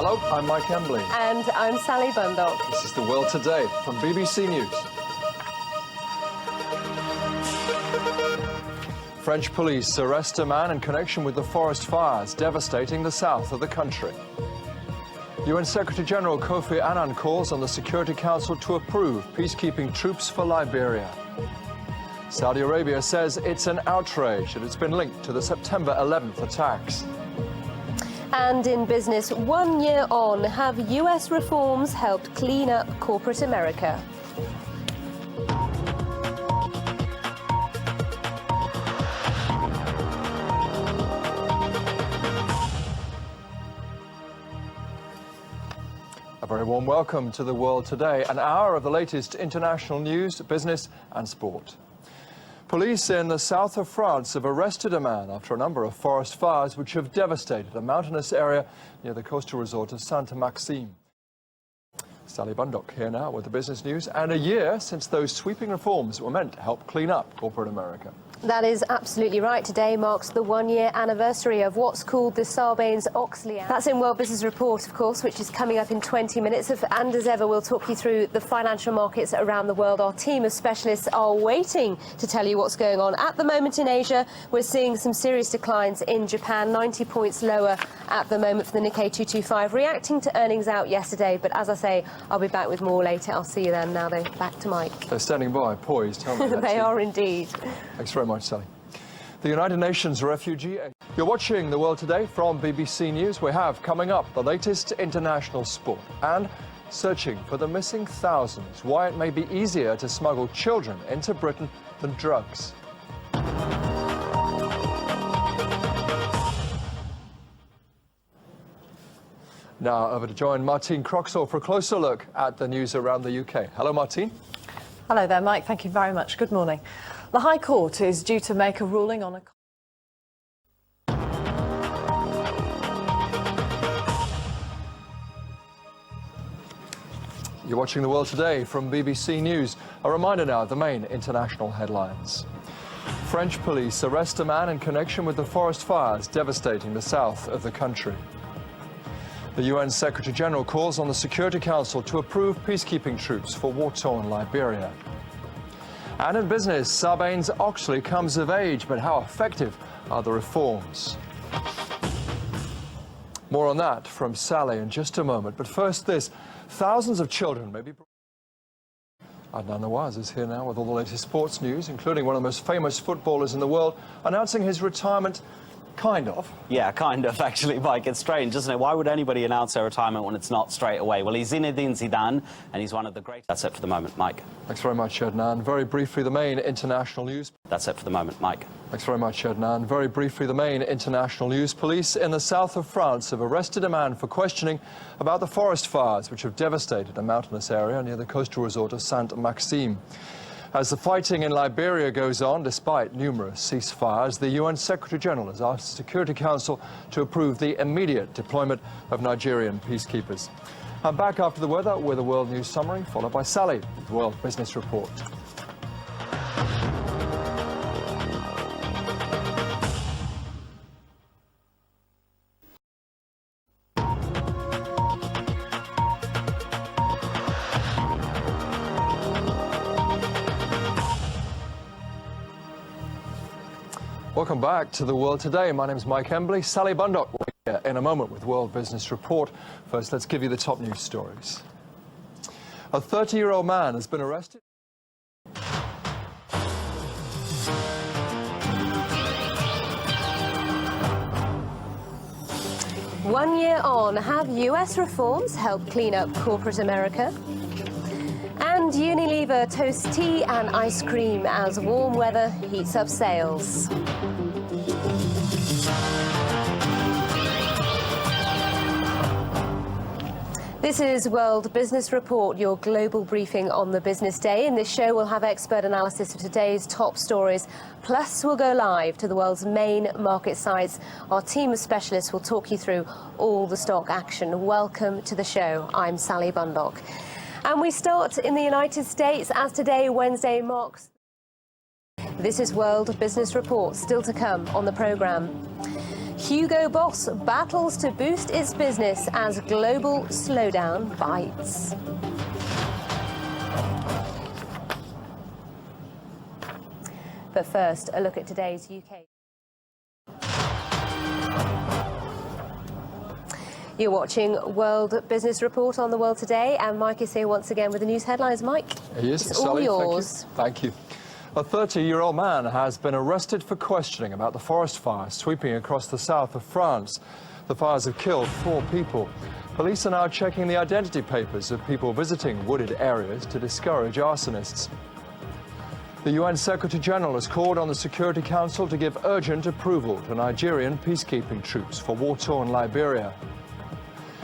Hello, I'm Mike Embley. And I'm Sally Bundock. This is The World Today from BBC News. French police arrest a man in connection with the forest fires devastating the south of the country. UN Secretary-General Kofi Annan calls on the Security Council to approve peacekeeping troops for Liberia. Saudi Arabia says it's an outrage that it's been linked to the September 11th attacks. And in business, 1 year on, have US reforms helped clean up corporate America? A very warm welcome to The World Today, an hour of the latest international news, business and sport. Police in the south of France have arrested a man after a number of forest fires which have devastated a mountainous area near the coastal resort of Sainte-Maxime. Sally Bundock here now with the business news, and a year since those sweeping reforms were meant to help clean up corporate America. That is absolutely right. Today marks the 1 year anniversary of what's called the Sarbanes-Oxley Act. That's in World Business Report, of course, which is coming up in 20 minutes. And as ever, we'll talk you through the financial markets around the world. Our team of specialists are waiting to tell you what's going on. At the moment in Asia, we're seeing some serious declines in Japan, 90 points lower at the moment for the Nikkei 225, reacting to earnings out yesterday. But as I say, I'll be back with more later. I'll see you then. Now, though, back to Mike. They're standing by, poised, aren't they? They are indeed. Thanks very much, Sally. The United Nations refugee... You're watching The World Today from BBC News. We have coming up the latest international sport and searching for the missing thousands, why it may be easier to smuggle children into Britain than drugs. Now over to join Martine Croxall for a closer look at the news around the UK. Hello, Martine. Hello there, Mike. Thank you very much. Good morning. The High Court is due to make a ruling on a... You're watching The World Today from BBC News. A reminder now of the main international headlines. French police arrest a man in connection with the forest fires devastating the south of the country. The UN Secretary-General calls on the Security Council to approve peacekeeping troops for war-torn Liberia. And in business, Sarbanes-Oxley comes of age, but how effective are the reforms? More on that from Sally in just a moment. But first this, thousands of children may be... Adnan Nawaz is here now with all the latest sports news, including one of the most famous footballers in the world, announcing his retirement. Kind of. Yeah, kind of, actually, Mike. It's strange, isn't it? Why would anybody announce their retirement when it's not straight away? Well, he's Zinedine Zidane, and he's one of the great... That's it for the moment, Mike. Thanks very much, Adnan. Very briefly, the main international news. That's it for the moment, Mike. Thanks very much, Adnan. Very briefly, the main international news. Police in the south of France have arrested a man for questioning about the forest fires which have devastated a mountainous area near the coastal resort of Sainte-Maxime. As the fighting in Liberia goes on, despite numerous ceasefires, the UN Secretary-General has asked the Security Council to approve the immediate deployment of Nigerian peacekeepers. I'm back after the weather with a World News Summary, followed by Sally with the World Business Report. Welcome back to The World Today. My name is Mike Embley. Sally Bundock will be here in a moment with World Business Report. First, let's give you the top news stories. A 30-year-old man has been arrested. One year on, have US reforms helped clean up corporate America? And Unilever toasts tea and ice cream as warm weather heats up sales. This is World Business Report, your global briefing on the business day. In this show, we'll have expert analysis of today's top stories. Plus, we'll go live to the world's main market sites. Our team of specialists will talk you through all the stock action. Welcome to the show. I'm Sally Bundock. And we start in the United States, as today, Wednesday, marks... This is World Business Report, still to come on the programme. Hugo Boss battles to boost its business as global slowdown bites. But first, a look at today's UK. You're watching World Business Report on The World Today, and Mike is here once again with the news headlines. Mike, he is. it's all yours. Thank you. A 30-year-old man has been arrested for questioning about the forest fires sweeping across the south of France. The fires have killed 4 people. Police are now checking the identity papers of people visiting wooded areas to discourage arsonists. The UN Secretary-General has called on the Security Council to give urgent approval to Nigerian peacekeeping troops for war-torn Liberia.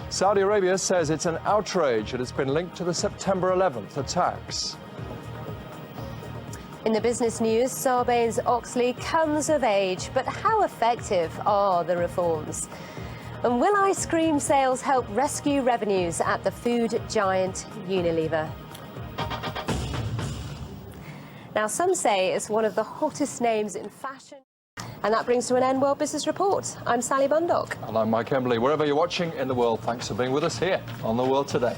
Saudi Arabia says it's an outrage that it's been linked to the September 11th attacks. In the business news, Sarbanes-Oxley comes of age, but how effective are the reforms? And will ice cream sales help rescue revenues at the food giant Unilever? Now, some say it's one of the hottest names in fashion. And that brings to an end World Business Report. I'm Sally Bundock. And I'm Mike Embley. Wherever you're watching in the world, thanks for being with us here on The World Today.